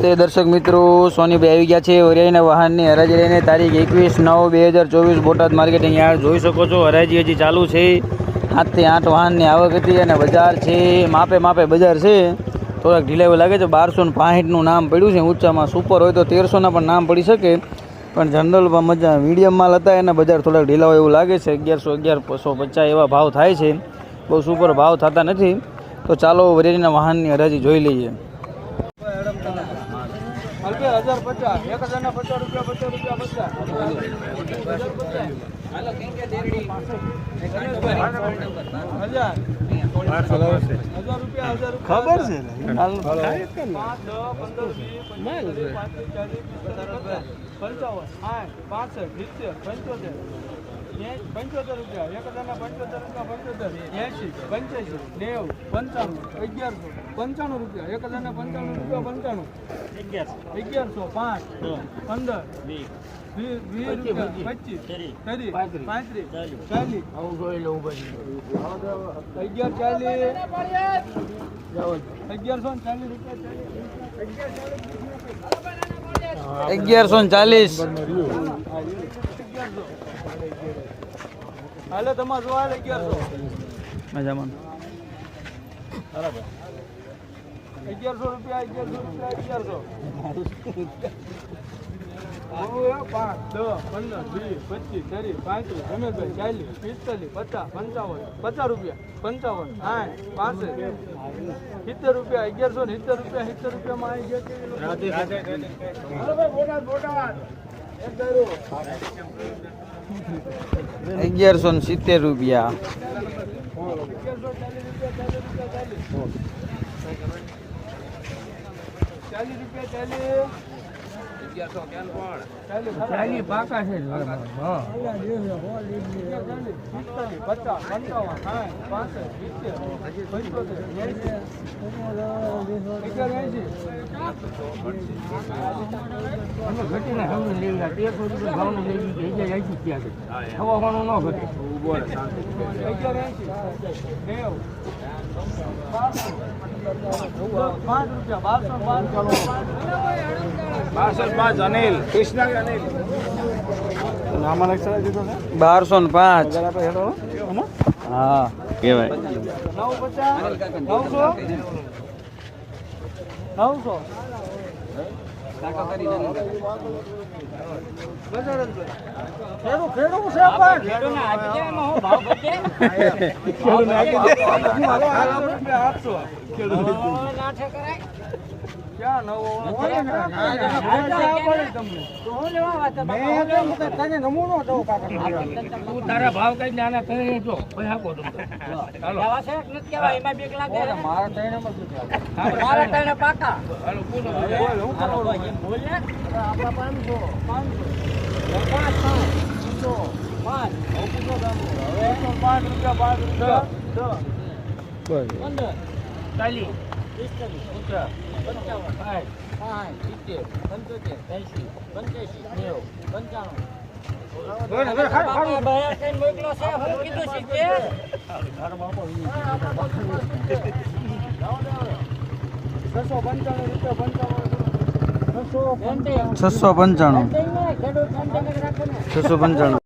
નમસ્તે દર્શક મિત્રો, સોનીભાઈ આવી ગયા છે વરિયાળીના વાહનની હરાજી લઈને તારીખ 21/9/2024 બોટાદ માર્કેટિંગ યાર્ડ જોઈ શકો છો. હરાજી હજી ચાલુ છે. 7 થી 8 વાહનની આવક હતી અને બજાર છે માપે બજાર છે. થોડાક ઢીલાઈ લાગે છે. 1265નું નામ પડ્યું છે. ઊંચામાં સુપર હોય તો 1300ના પણ નામ પડી શકે, પણ જનરલમાં મજા મીડિયમ માલ હતા એના બજાર થોડાક ઢીલા હોય એવું લાગે છે. 1100-1150 એવા ભાવ થાય છે. બહુ સુપર ભાવ થતા નથી. તો ચાલો વરિયાળીના વાહનની હરાજી જોઈ લઈએ. 75 રૂપિયા 1095 રૂપિયા 1195 1140 હાલે તમાર જો હાલે 1100 મજામાં 1100 રૂપિયા 1100 5 10 15 20 25 30 35 40 50 70 રૂપિયા 1170 રૂપિયા માં આવી ગયા. 1170 રૂપિયા 40 પાકા છે. અનિલ કૃષ્ણ અનિલ 1205 હા કેવાય 900 તારા ભાવ કઈ નાના કરે જો મારા પાકા 695